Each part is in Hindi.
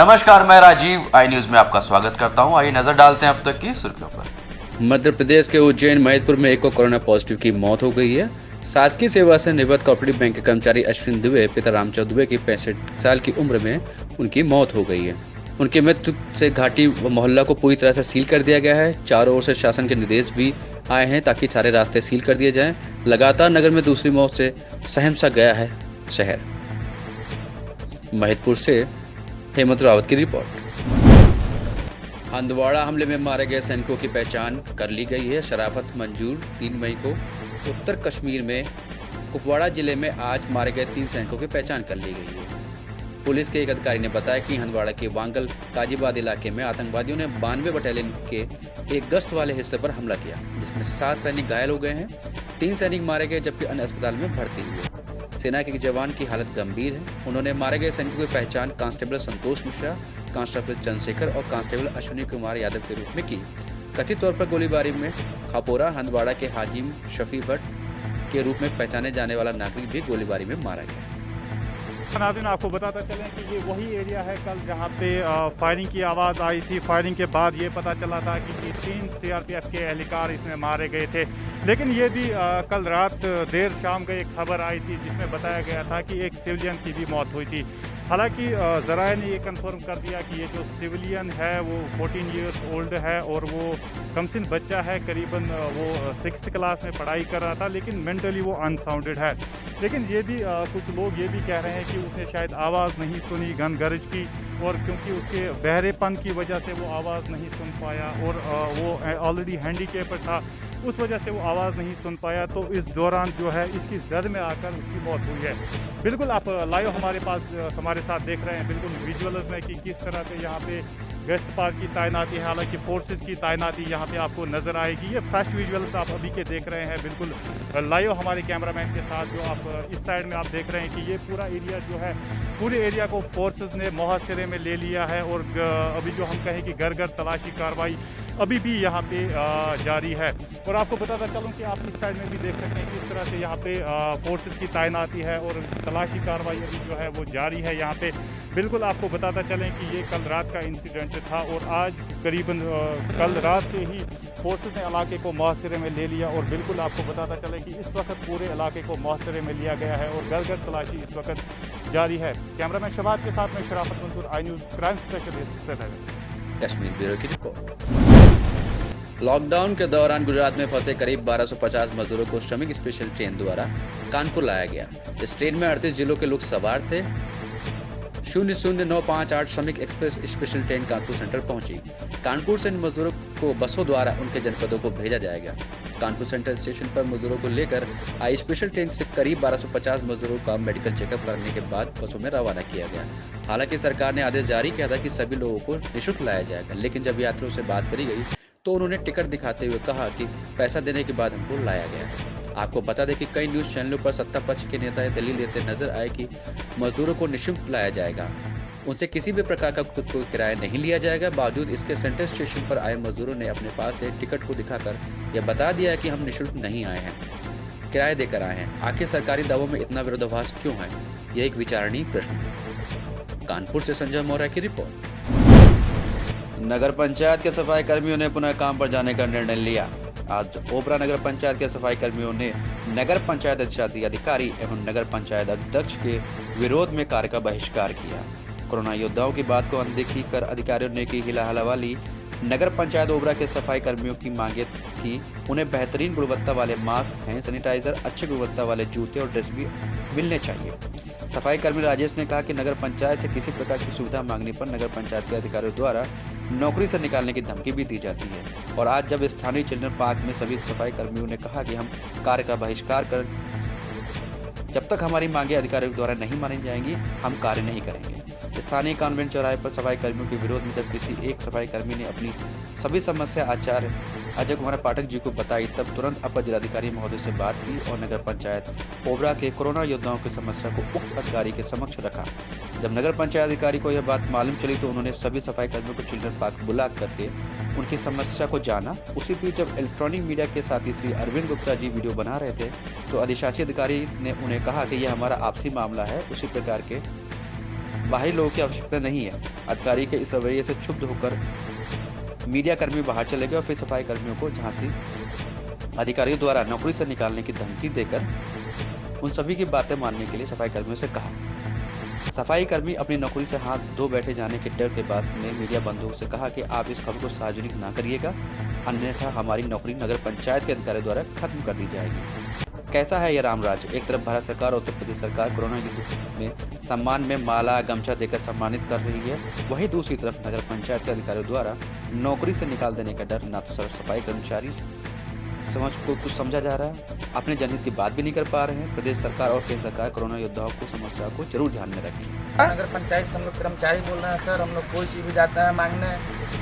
नमस्कार, मैं राजीव आई न्यूज में आपका स्वागत करता हूं। आइए नजर डालते हैं अब तक की सुर्खियों पर। मध्य प्रदेश के उज्जैन महिदपुर में एक को कोरोना पॉजिटिव की मौत हो गई है। शासकीय सेवा से निवृत्त कोऑपरेटिव बैंक के कर्मचारी अश्विन दुबे पिता रामचंद्र दुबे की 65 साल की उम्र में उनकी मौत हो गई है। उनकी मृत्यु से घाटी व मोहल्ला को पूरी तरह से सील कर दिया गया है। चारों ओर से शासन के निर्देश भी आए हैं ताकि सारे रास्ते सील कर दिए जाएं। लगातार नगर में दूसरी मौत से सहम सा गया है शहर। महिदपुर से हेमंत रावत की रिपोर्ट। हंदवाड़ा हमले में मारे गए सैनिकों की पहचान कर ली गई है। शराफत मंजूर 3 मई को उत्तर कश्मीर में कुपवाड़ा जिले में आज मारे गए 3 सैनिकों की पहचान कर ली गई है। पुलिस के एक अधिकारी ने बताया कि हंदवाड़ा के वांगल काजीबाद इलाके में आतंकवादियों ने 92 बटालियन के एक गश्त वाले हिस्से पर हमला किया, जिसमें 7 सैनिक घायल हो गए हैं। 3 सैनिक मारे गए जबकि अन्य अस्पताल में भर्ती हुए। सेना के जवान की हालत गंभीर है। उन्होंने मारे गए सैनिकों की पहचान कांस्टेबल संतोष मिश्रा, कांस्टेबल चंद्रशेखर और कांस्टेबल अश्विनी कुमार यादव के रूप में की। कथित तौर पर गोलीबारी में खापोरा हंदवाड़ा के हाजिम शफी भट्ट के रूप में पहचाने जाने वाला नागरिक भी गोलीबारी में मारा गया। नाज़रीन, आपको बताता चलें कि ये वही एरिया है कल जहाँ पे फायरिंग की आवाज़ आई थी। फायरिंग के बाद ये पता चला था कि 3 सीआरपीएफ के एहलकार इसमें मारे गए थे। लेकिन ये भी कल रात देर शाम को एक खबर आई थी जिसमें बताया गया था कि एक सिविलियन की भी मौत हुई थी। हालांकि ज़राए ने ये कंफर्म कर दिया कि ये जो सिविलियन है वो 14 ईयर्स ओल्ड है और वो कमसिन बच्चा है, करीबन वो 6th क्लास में पढ़ाई कर रहा था, लेकिन मेंटली वो अनसाउंडेड है। लेकिन ये भी कुछ लोग ये भी कह रहे हैं कि उसने शायद आवाज़ नहीं सुनी गन गरज की, और क्योंकि उसके बहरेपन की वजह से वो आवाज़ नहीं सुन पाया और वो ऑलरेडी हैंडीकैप था, उस वजह से वो आवाज़ नहीं सुन पाया। तो इस दौरान जो है इसकी जद में आकर उसकी मौत हुई है। बिल्कुल आप लाइव हमारे साथ देख रहे हैं बिल्कुल विजुअल्स में कि किस तरह से यहाँ पे गश्त पार्क की तैनाती है, हालांकि फोर्सेस की तैनाती यहाँ पे आपको नज़र आएगी। ये फ्रेश विजुअल्स आप अभी के देख रहे हैं बिल्कुल लाइव हमारे कैमरामैन के साथ, जो आप इस साइड में आप देख रहे हैं कि ये पूरा एरिया जो है, पूरे एरिया को फोर्सेस ने मुहासरे में ले लिया है। और अभी जो हम कहें कि घर घर तलाशी कार्रवाई अभी भी यहाँ पे जारी है। और आपको बताता चलूँ कि आप इस साइड में भी देख सकते हैं किस तरह से यहाँ पे फोर्सेस की तैनाती है और तलाशी कार्रवाई अभी जो है वो जारी है यहाँ पे। बिल्कुल आपको बताता चलें कि ये कल रात का इंसिडेंट था और आज करीबन कल रात से ही फोर्सेस ने इलाके को मुहासरे में ले लिया। और बिल्कुल आपको बताता चले कि इस वक्त पूरे इलाके को मुहासरे में लिया गया है और घर घर तलाशी इस वक्त जारी है। कैमरामैन शबाद के साथ में Sharafat Mansoor, I news crime specialist Srinagar. Kashmir bureau की रिपोर्ट। लॉकडाउन के दौरान गुजरात में फंसे करीब 1250 मजदूरों को श्रमिक स्पेशल ट्रेन द्वारा कानपुर लाया गया। इस ट्रेन में 38 जिलों के लोग सवार थे। 00958 श्रमिक express special train Kanpur centre पहुंची। कानपुर से इन मजदूरों को बसों द्वारा उनके जनपदों को भेजा जाएगा। कानपुर सेंट्रल स्टेशन पर मजदूरों को लेकर आई स्पेशल ट्रेन से करीब 1250 मजदूरों का मेडिकल चेकअप करने के बाद बसों में रवाना किया गया। हालांकि सरकार ने आदेश जारी किया था कि सभी लोगों को निःशुल्क लाया जाएगा, लेकिन जब यात्रियों से बात करी गई तो उन्होंने टिकट दिखाते हुए कहा कि पैसा देने के बाद हमको लाया गया है। आपको बता दें कि कई न्यूज चैनलों पर सत्ता पक्ष के नेता दलील देते नजर आए कि मजदूरों को निःशुल्क लाया जाएगा, उनसे किसी भी प्रकार का कोई किराया नहीं लिया जाएगा। बावजूद इसके सेंट्रल स्टेशन पर आए मजदूरों ने अपने पास से टिकट को दिखाकर यह बता दिया कि हम निःशुल्क नहीं आए हैं, किराया देकर आए हैं। आखिर सरकारी दावों में इतना विरोधाभास क्यों है, यह एक विचारणीय प्रश्न है। कानपुर से संजय मौर्य की रिपोर्ट। नगर पंचायत के सफाई कर्मियों ने पुनः काम पर जाने का निर्णय लिया। आज ओबरा नगर पंचायत के सफाई कर्मियों ने नगर पंचायत अधिकारी एवं नगर पंचायत अध्यक्ष के विरोध में कार्य का बहिष्कार किया। कोरोना योद्धाओं की बात को अनदेखी कर अधिकारियों ने की हिला वाली। नगर पंचायत ओबरा के सफाई कर्मियों की मांगे थी उन्हें बेहतरीन गुणवत्ता वाले मास्क, हैंड सैनिटाइजर, अच्छी गुणवत्ता वाले जूते और ड्रेस भी मिलने चाहिए। सफाई कर्मी राजेश ने कहा कि नगर पंचायत से किसी प्रकार की सुविधा मांगने पर नगर पंचायत के अधिकारियों द्वारा नौकरी से निकालने की धमकी भी दी जाती है। और आज जब स्थानीय चिल्ड्रन पार्क में सभी सफाई कर्मियों ने कहा कि हम कार्य का बहिष्कार कर, जब तक हमारी मांगे अधिकारियों द्वारा नहीं मानी जाएंगी हम कार्य नहीं करेंगे। स्थानीय कॉन्वेंट चौराहे पर सफाई कर्मियों के विरोध में जब किसी एक सफाई कर्मी ने अपनी सभी समस्या आचार्य अजय कुमार पाठक जी को बताई, तब तुरंत अपर जिलाधिकारी महोदय से बात की और नगर पंचायत ओबरा के कोरोना योद्धाओं की समस्या को उक्त अधिकारी के समक्ष रखा। जब नगर पंचायत अधिकारी को यह बात मालूम चली तो उन्होंने सभी सफाई कर्मियों को चिल्ड्रन पार्क बुला करके उनकी समस्या को जाना। उसी बीच जब इलेक्ट्रॉनिक मीडिया के साथी श्री अरविंद गुप्ता जी वीडियो बना रहे थे तो अधिशासी अधिकारी ने उन्हें कहा कि यह हमारा आपसी मामला है। उसी प्रकार के बाहरी लोगों की आवश्यकता नहीं है। अधिकारी के इस रवैये से क्षुब्ध होकर मीडिया कर्मी बाहर चले गए और फिर सफाई कर्मियों को झांसी अधिकारियों द्वारा नौकरी से निकालने की धमकी देकर उन सभी की बातें मानने के लिए सफाई कर्मियों से कहा। सफाई कर्मी अपनी नौकरी से हाथ धो बैठे जाने के डर के बाद ने मीडिया बंधुओं से कहा कि आप इस खबर को सार्वजनिक ना करिएगा, अन्यथा हमारी नौकरी नगर पंचायत के अधिकारियों द्वारा खत्म कर दी जाएगी। कैसा है यह रामराज? एक तरफ भारत सरकार और उत्तर प्रदेश सरकार कोरोना युद्ध में सम्मान में माला गमछा देकर सम्मानित कर रही है, वहीं दूसरी तरफ नगर पंचायत के अधिकारियों द्वारा नौकरी से निकाल देने का डर। ना तो सफाई कर्मचारी समझ को कुछ समझा जा रहा है, अपने जनहित की बात भी नहीं कर पा रहे हैं। प्रदेश सरकार और केंद्र सरकार कोरोना योद्धाओं को समस्या को जरूर ध्यान में रखें। नगर पंचायत से हम लोग कर्मचारी बोल रहे हैं सर, हम लोग कोई चीज़ भी जाता है मांगने,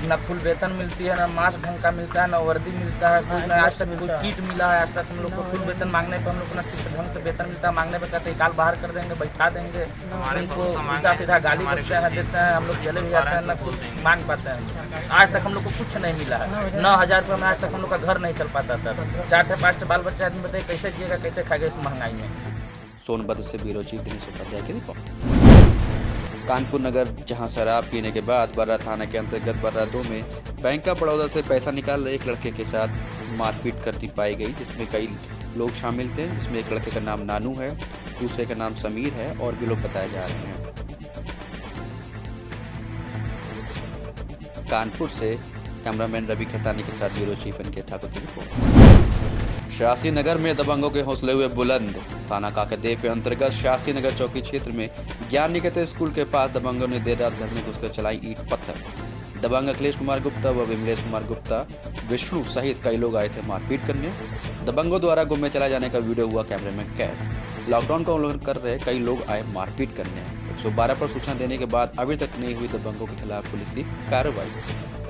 ना फुल वेतन मिलती है, ना मास्क ढंग का मिलता है, ना वर्दी मिलता है, ना आज तक कोई किट मिला है। आज तक हम लोग को फुल वेतन मांगने पर हम लोग को ना किस ढंग से वेतन मिलता है। मांगने पर कहते हैं काल बाहर कर देंगे, बैठा देंगे, उनको उल्टा सीधा गाली देते हैं, हम लोग चले भी जाते हैं, ना कुछ मांग पाते हैं। आज तक हम लोग को कुछ नहीं मिला है। 9,000 रुपये में आज तक हम लोग का घर नहीं चल पाता सर। 4-5 बाल बच्चे आदमी बताइए कैसे जिएगा, कैसे खाएगा इस महंगाई में। सोनभद्र से ब्यूरो चीफ दिनेश उपाध्याय की रिपोर्ट। कानपुर नगर, जहां शराब पीने के बाद बर्रा थाना के अंतर्गत बर्रा 2 में बैंक ऑफ बड़ौदा से पैसा निकाल रहे एक लड़के के साथ मारपीट करती पाई गई, जिसमें कई लोग शामिल थे, जिसमें एक लड़के का नाम नानू है, दूसरे का नाम समीर है और भी लोग बताए जा रहे हैं। कानपुर से कैमरामैन रवि खेतानी के साथ ब्यूरो चीफ एन के ठाकुर की रिपोर्ट। शास्त्री नगर में दबंगों के हौसले हुए बुलंद। थाना काकदेव के अंतर्गत शास्त्री नगर चौकी क्षेत्र में ज्ञान निकेतन स्कूल के पास दबंगों ने देर रात घर में घुसकर चलाई ईंट पत्थर। दबंग अखिलेश कुमार गुप्ता व विमलेश कुमार गुप्ता, विष्णु सहित कई लोग आए थे मारपीट करने। दबंगों द्वारा गुम में चला जाने का वीडियो हुआ कैमरे में कैद। लॉकडाउन का उल्लंघन कर रहे कई लोग आए मारपीट करने। 112 पर सूचना देने के बाद अभी तक नहीं हुई दबंगों के खिलाफ पुलिस की कार्रवाई।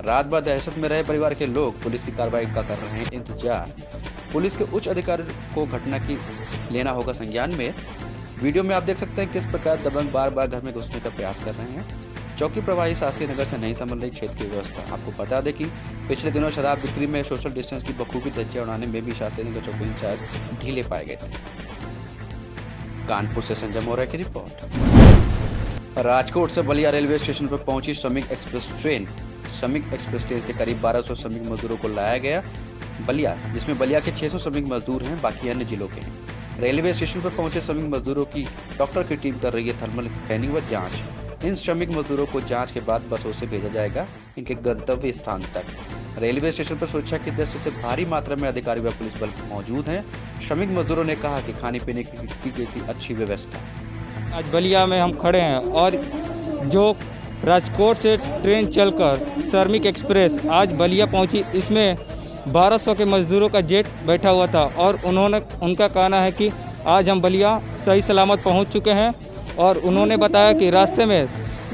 रात भर दहशत में रहे परिवार के लोग पुलिस की कार्रवाई का कर रहे हैं इंतजार। पुलिस के उच्च अधिकारी को घटना की लेना होगा संज्ञान में। वीडियो में आप देख सकते हैं किस प्रकार दबंग बार बार घर में घुसने का प्रयास कर रहे हैं। चौकी प्रभारी शास्त्री नगर से नहीं संभल रही क्षेत्र की व्यवस्था। आपको बता दें कि पिछले दिनों शराब बिक्री में सोशल डिस्टेंस की बखूबी धज्जियां उड़ाने में भी शास्त्री नगर चौकी इंचार्ज ढीले पाए गए थे। कानपुर से संजय मौर्य की रिपोर्ट। राजकोट से बलिया रेलवे स्टेशन पर पहुंची श्रमिक एक्सप्रेस ट्रेन। श्रमिक एक्सप्रेस ट्रेन से करीब 1200 श्रमिक मजदूरों को लाया गया बलिया, जिसमें बलिया के 600 श्रमिक मजदूर हैं, बाकी अन्य जिलों के हैं। रेलवे स्टेशन पर पहुंचे श्रमिक मजदूरों की डॉक्टर की टीम कर रही है थर्मल स्कैनिंग व जांच। इन श्रमिक मजदूरों को जांच के बाद बसों से भेजा जाएगा इनके गंतव्य स्थान तक। रेलवे स्टेशन पर सुरक्षा की दृष्टि से भारी मात्रा में अधिकारी व पुलिस बल मौजूद हैं। श्रमिक मजदूरों ने कहा कि खाने पीने की गई थी अच्छी व्यवस्था। आज बलिया में हम खड़े हैं और जो राजकोट से ट्रेन चलकर श्रमिक एक्सप्रेस आज बलिया पहुंची, इसमें 1200 के मजदूरों का जेट बैठा हुआ था और उनका कहना है कि आज हम बलिया सही सलामत पहुंच चुके हैं। और उन्होंने बताया कि रास्ते में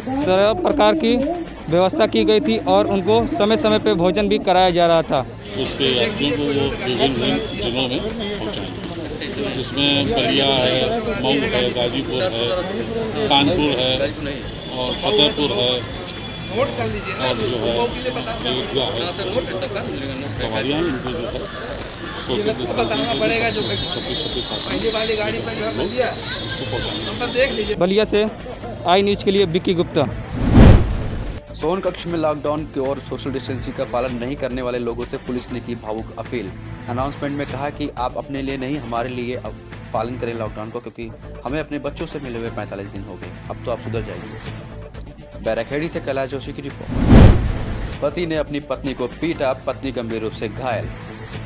तरह प्रकार की व्यवस्था की गई थी और उनको समय समय पर भोजन भी कराया जा रहा था। उसके यात्रियों को वो विभिन्न जिलों में पहुँचाएंगे, जिसमें बलिया है, मऊ है, गाजीपुर है, कानपुर है और फतेहपुर है और जो है अयोध्या है। सवारियाँ इनको जो है सोशल डिस्टेंसिंग 26 बलिया से आई न्यूज़ के लिए विक्की गुप्ता। सोन कक्ष में लॉकडाउन की और सोशल डिस्टेंसिंग का पालन नहीं करने वाले लोगों से पुलिस ने की भावुक अपील। अनाउंसमेंट में कहा कि आप अपने लिए नहीं हमारे लिए अब पालन करें लॉकडाउन को, क्योंकि हमें अपने बच्चों से मिले हुए 45 दिन हो गए, अब तो आप सुधर जाइए। बैराखेड़ी से कैलाश जोशी की रिपोर्ट। पति ने अपनी पत्नी को पीटा, पत्नी गंभीर रूप से घायल।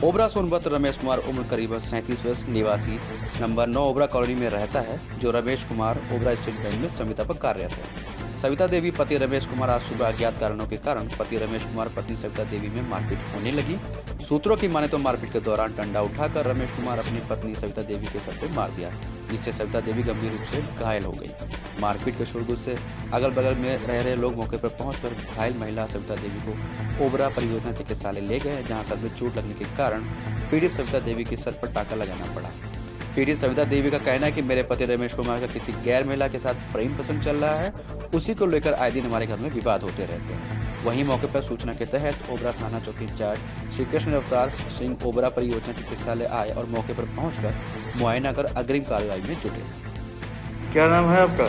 ओबरा सोनभद्र रमेश कुमार उम्र करीब 37 वर्ष, निवासी नंबर 9 ओबरा कॉलोनी में रहता है, जो रमेश कुमार ओबरा स्टेट बैंक में सविता पर कार्यरत है। सविता देवी पति रमेश कुमार आज सुबह अज्ञात कारणों के कारण पति रमेश कुमार पत्नी सविता देवी में मारपीट होने लगी। सूत्रों की माने तो मारपीट के दौरान डंडा उठाकर रमेश कुमार अपनी पत्नी सविता देवी के सर पे मार दिया, जिससे सविता देवी गंभीर रूप से घायल हो गई। मारपीट के शोरगुल से अगल बगल में रह रहे लोग मौके पर पहुंचकर घायल महिला सविता देवी को ओबरा परियोजना चिकित्सालय ले गए, जहां सर में चोट लगने के कारण पीड़ित सविता देवी के सर पर टाका लगाना पड़ा। पीड़ित सविता देवी का कहना है कि मेरे पति रमेश कुमार का किसी गैर महिला के साथ प्रेम प्रसंग चल रहा है, उसी को लेकर आए दिन हमारे घर में विवाद होते रहते हैं। वहीं मौके पर सूचना के तहत ओबरा थाना चौकी इंचार्ज श्री कृष्ण अवतार सिंह ओबरा परियोजना चिकित्सालय आए और मौके पर पहुंचकर मुआयना कर अग्रिम कार्रवाई में जुटे। क्या नाम है आपका?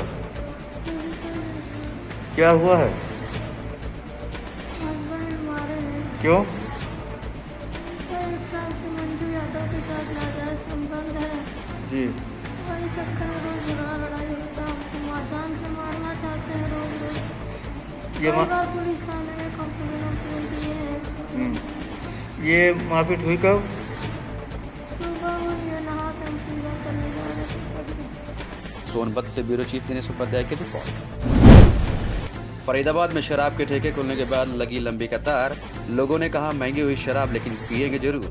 क्या हुआ है? हस्बैंड हमारे हैं। क्यों? 1 साल से मंजू यादव के साथ नाजायज संबंध है। जी। वही चक्कर में रोज झगड़ा लड़ाई होता है। हमको जान से मारना चाहते हैं रोज रोज। ये कई बार पुलिस थाने में कंप्लेन दिए हैं। ये मारपीट हुई कब? सुबह हुई है, नहा के हम पूजा करने जा रहे थे तभी। सोनभद्र से ब्यूरो चीफ दिनेश उपाध्याय की रिपोर्ट। फरीदाबाद में शराब के ठेके खुलने के बाद लगी लंबी कतार। लोगों ने कहा महंगी हुई शराब लेकिन पिएंगे जरूर।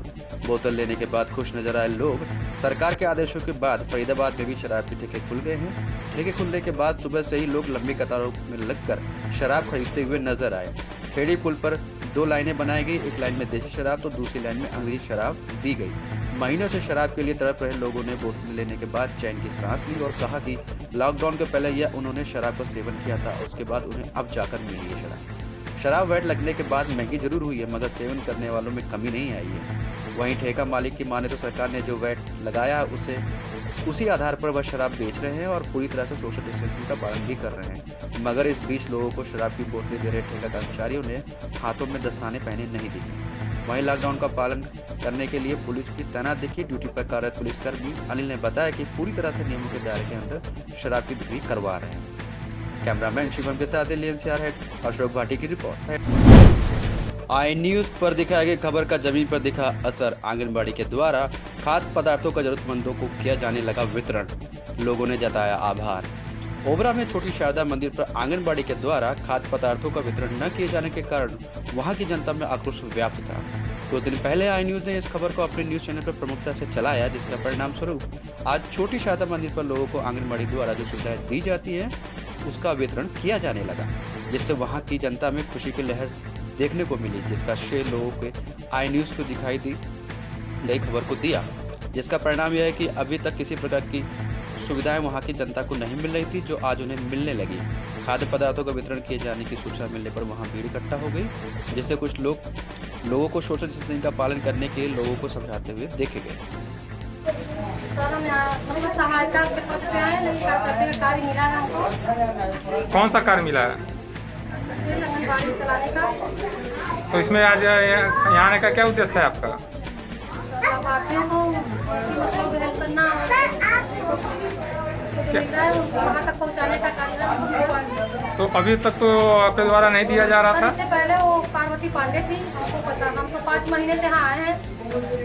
बोतल लेने के बाद खुश नजर आए लोग। सरकार के आदेशों के बाद फरीदाबाद में भी शराब के ठेके खुल गए हैं। ठेके खुलने के बाद सुबह से ही लोग लंबी कतारों में लगकर शराब खरीदते हुए नजर आए। खेड़ी पुल पर 2 लाइनें बनाई गई। एक लाइन में देसी शराब तो दूसरी लाइन में अंग्रेजी शराब दी गई। महीनों से शराब के लिए तड़प रहे लोगों ने बोतल लेने के बाद चैन की सांस ली और कहा कि लॉकडाउन के पहले यह उन्होंने शराब का सेवन किया था, उसके बाद उन्हें अब जाकर मिली है शराब वैट लगने के बाद महंगी जरूर हुई है, मगर सेवन करने वालों में कमी नहीं आई है। वहीं ठेका मालिक की माने तो सरकार ने जो वैट लगाया है उसी आधार पर वह शराब बेच रहे हैं और पूरी तरह से सोशल डिस्टेंसिंग का पालन भी कर रहे हैं। मगर इस बीच लोगों को शराब की बोतलें दे रहे ठेका कर्मचारियों ने हाथों में दस्ताने पहने नहीं दिखे। वहीं लॉकडाउन का पालन करने के लिए पुलिस भी तैनात दिखी। ड्यूटी पर कार्यरत पुलिसकर्मी अनिल ने बताया कि पूरी तरह से नियमों के दायरे के अंदर शराब की बिक्री करवा रहे हैं। कैमरामैन शिवम के साथ एनसीआर हेड अशोक भाटी की रिपोर्ट। आई न्यूज पर दिखाई गई खबर का जमीन पर दिखा असर। आंगनबाड़ी के द्वारा खाद्य पदार्थों का जरूरतमंदों को किया जाने लगा वितरण। लोगों ने जताया आभार। ओबरा में छोटी शारदा मंदिर पर आंगनबाड़ी के द्वारा खाद्य पदार्थों का वितरण न किए जाने के कारण वहां की जनता में आक्रोश व्याप्त था। कुछ दिन पहले आई न्यूज ने इस खबर को अपने न्यूज चैनल पर प्रमुखता से चलाया, जिसका परिणाम स्वरूप आज छोटी शारदा मंदिर पर लोगों को आंगनबाड़ी द्वारा जो सुविधाएं दी जाती है उसका वितरण किया जाने लगा, जिससे वहां की जनता में खुशी की लहर देखने को मिली, जिसका श्रेय लोगों के आई न्यूज को दिखाई दी गई खबर को दिया, जिसका परिणाम यह है कि अभी तक किसी प्रकार की सुविधाएं वहां की जनता को नहीं मिल रही थी, जो आज उन्हें मिलने लगी। खाद्य पदार्थों का वितरण किए जाने की सूचना मिलने पर वहां भीड़ इकट्ठा हो गई, जिससे कुछ लोगों को सोशल डिस्टेंसिंग का पालन करने के लिए लोगों को समझाते हुए देखे गए। सर हम यहाँ मतलब सहायता के पद पे आए, नहीं करते हुए कार्य मिला है हमको। कौन सा कार्य मिला है? ये आंगनबाड़ी चलाने का। तो इसमें आज यहाँ आने का क्या उद्देश्य है आपका? लाभार्थियों को मतलब हेल्प करना, वहाँ तक पहुँचाने का कार्य। तो अभी तक तो आपके द्वारा नहीं दिया जा रहा था? इससे पहले वो पार्वती पांडे थी, हमको पता। हम तो 5 महीने से यहाँ आए हैं,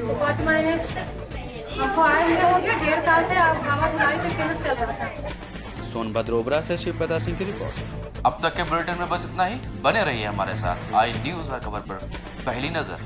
तो 5 महीने हमको आए हुए हो गया। 1.5 साल से आवाज उड़ाई पे केंद्र चल रहा था। सोनभद्र ओबरा से शिव प्रताप सिंह की रिपोर्ट। अब तक के बुलेटिन में बस इतना ही। बने रहिए हमारे साथ। आई न्यूज हर खबर पर पहली नजर।